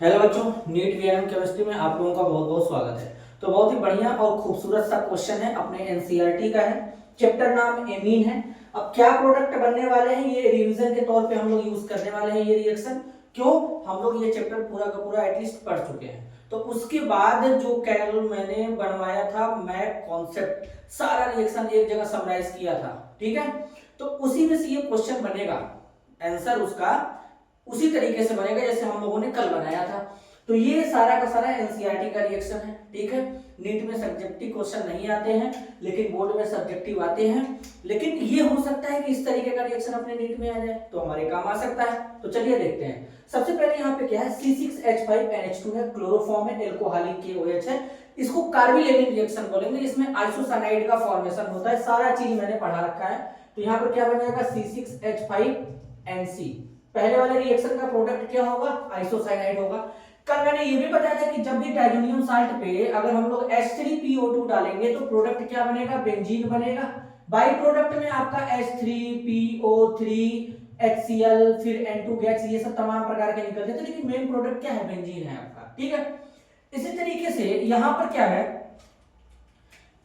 Hello बच्चों, NEET VRM chemistry में आप लोगों का बहुत बहुत स्वागत है। तो बहुत ही बढ़िया और खूबसूरत सा क्वेश्चन है, अपने एनसीईआरटी का है। चैप्टर नाम एमीन है। अब क्या प्रोडक्ट बनने वाले हैं, ये रिवीजन के तौर पे हम लोग यूज करने वाले हैं ये रिएक्शन। क्यों? हम लोग ये चैप्टर पूरा का पूरा एटलीस्ट पढ़ चुके हैं। तो उसके बाद जो कैल मैंने बनवाया था, मैं कॉन्सेप्ट सारा रिएक्शन एक जगह समराइज किया था, ठीक है। तो उसी में से ये क्वेश्चन बनेगा, आंसर उसका उसी तरीके से बनेगा जैसे हम लोगों ने कल बनाया था। तो ये सारा का सारा एनसीईआरटी का रिएक्शन है, ठीक है। नीट में सब्जेक्टिव क्वेश्चन नहीं आते हैं, लेकिन बोर्ड में सब्जेक्टिव आते हैं। लेकिन ये हो सकता है कि इस तरीके का रिएक्शन अपने नीट में आ जाए तो हमारे काम आ सकता है। तो चलिए देखते हैं। सबसे पहले यहाँ पे क्या है, C6H5NH2 है, क्लोरोफॉर्म है, एल्कोहलिक KOH है। इसको कार्बोलेनिक रिएक्शन बोलेंगे। इसमें आइसोसाइनाइड का फॉर्मेशन होता है, सारा चीज मैंने पढ़ा रखा है। तो यहाँ पर क्या बन जाएगा, C6H5NC। पहले वाले रिएक्शन का प्रोडक्ट क्या होगा, आइसोसाइनाइड होगा। कल मैंने ये भी बताया था कि जब भी डाइजोनियम साल्ट पे अगर हम लोग H3PO2 डालेंगे तो प्रोडक्ट क्या बनेगा, बेंजीन बनेगा। बाई प्रोडक्ट में आपका H3PO3 HCl फिर N2 गैस ये सब तमाम प्रकार के निकलते हैं, लेकिन मेन प्रोडक्ट क्या है, बेंजीन है आपका, ठीक है। इसी तरीके से यहां पर क्या है,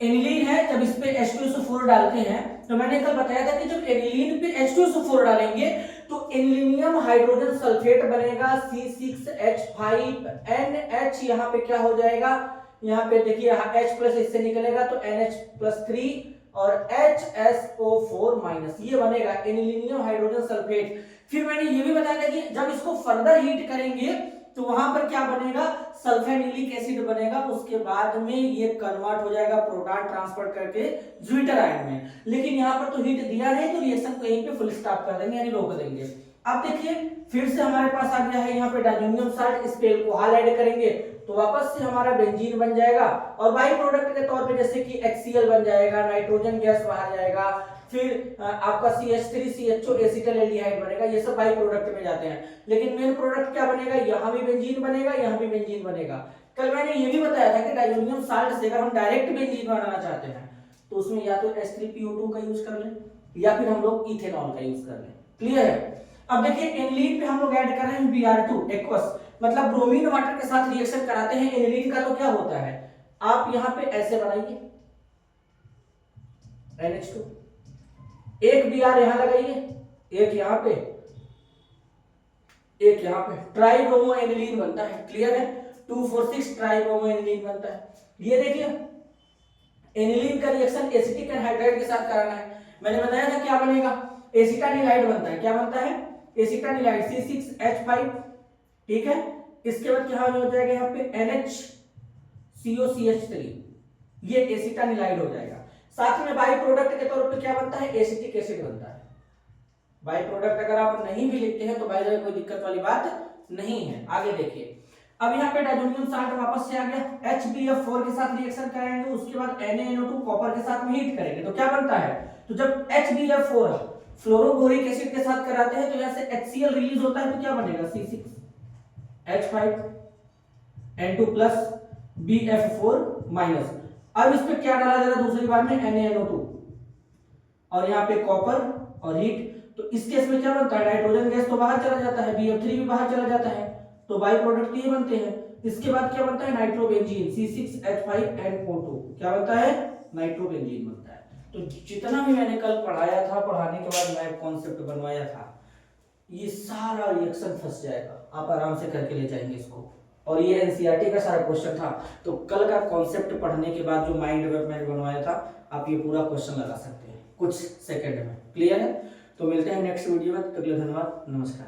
एनिलीन है। जब इस पे H2SO4 डालते हैं तो मैंने कल बताया था कि जब एनिलीन पे H2SO4 डालेंगे तो एनिलीनियम हाइड्रोजन सल्फेट बनेगा C6H5NH। यहाँ पे क्या हो जाएगा, यहाँ पे देखिए H प्लस इससे निकलेगा तो NH+3 और HSO4- ये बनेगा एनिलीनियम हाइड्रोजन सल्फेट। फिर मैंने ये भी बताया था कि जब इसको फर्दर हीट करेंगे तो वहां पर क्या बनेगा, सल्फेनिलिक एसिड बनेगा। उसके बाद में ये कन्वर्ट हो जाएगा प्रोटॉन ट्रांसफर करके ज्विटर आयन में। लेकिन यहाँ पर तो हीट दिया नहीं, तो रिएक्शन को यहीं पे फुल स्टॉप कर देंगे, यानी रोक देंगे। अब देखिए फिर से हमारे पास आ गया है यहाँ पे डाइजोनियम साल्ट, इस पे अल्कोहल ऐड करेंगे तो वापस से हमारा बेंजीन बन जाएगा। और बाई प्रोडक्ट के तौर पे जैसे कि HCl बन जाएगा, नाइट्रोजन गैस बाहर जाएगा, फिर आपका CH3CHO एसिटाल्डिहाइड बनेगा। ये सब बाई प्रोडक्ट में जाते हैं। लेकिन मेन प्रोडक्ट क्या बनेगा, यहां भी बेंजीन बनेगा, यहां भी बेंजीन बनेगा। कल मैंने ये भी बताया था कि डाइजोनियम साल्ट से अगर हम डायरेक्ट बेंजीन बनाना चाहते हैं तो उसमें या तो H3PO2 का यूज कर लें या फिर हम लोग इथेनॉल का यूज कर लें। क्लियर है? अब देखिए एनिलीन पे हम लोग ऐड कर रहे हैं Br2 एक्वस, मतलब ब्रोमीन वाटर के साथ रिएक्शन कराते हैं एनिलीन का। तो क्या होता है, आप यहां पे ऐसे बनाइए NH2, एक Br यहां लगाइए, एक यहां पे, एक यहां पे, ट्राइब्रोमो एनिलीन बनता है। क्लियर है? 2,4,6 ट्राइब्रोमो एनिलीन बनता है। ये देखिए एनिलीन का रिएक्शन एसिटिक एनहाइड्राइड के साथ कराना है। मैंने बताया था क्या बनेगा, एसिटानिलाइड बनता है। क्या बनता है, एसिटानिलाइड C6H5, ठीक है। इसके बाद क्या हो जाएगा, यहाँ पे NHCOCH3, ये एसिटानिलाइड हो जाएगा। साथ में बाई प्रोडक्ट के तौर पे क्या बनता है, एसिटिक एसिड बनता है। बाई प्रोडक्ट अगर आप नहीं भी लिखते हैं तो बाई द वे कोई दिक्कत वाली बात नहीं है। आगे देखिए, अब यहाँ पे डाइजोनियम साल्ट वापस से आ गया, HbF4 के साथ रिएक्शन कराएंगे, उसके बाद NaNO2 कॉपर के साथ में हीट करेंगे तो क्या बनता है, तो जब HbF4 फ्लोरोबोरिक एसिड के साथ कराते हैं तो यहाँ से HCl रिलीज होता है तो क्या बनेगा, C6H5N2 BF4-। अब इस पे क्या डाला जा रहा है दूसरी बार में, NaNO2 और यहाँ पे कॉपर और हीट। तो इस केस में क्या बनता है, नाइट्रोजन गैस तो बाहर चला जाता है, BF3 भी बाहर चला जाता है, तो बाई प्रोडक्ट ये बनते हैं। इसके बाद क्या बनता है, नाइट्रोबेंजीन C6H5NO2 क्या बनता है, नाइट्रोबेंजीन बनता है। तो जितना भी मैंने कल पढ़ाया था, पढ़ाने के बाद मैं कॉन्सेप्ट बनवाया था, ये सारा रिएक्शन फंस जाएगा, आप आराम से करके ले जाएंगे इसको। और ये एनसीईआरटी का सारा क्वेश्चन था। तो कल का कॉन्सेप्ट पढ़ने के बाद जो माइंड मैप मैंने बनवाया था, आप ये पूरा क्वेश्चन लगा सकते हैं कुछ सेकंड में। क्लियर है? तो मिलते हैं नेक्स्ट वीडियो में, तब तक के लिए धन्यवाद, नमस्कार।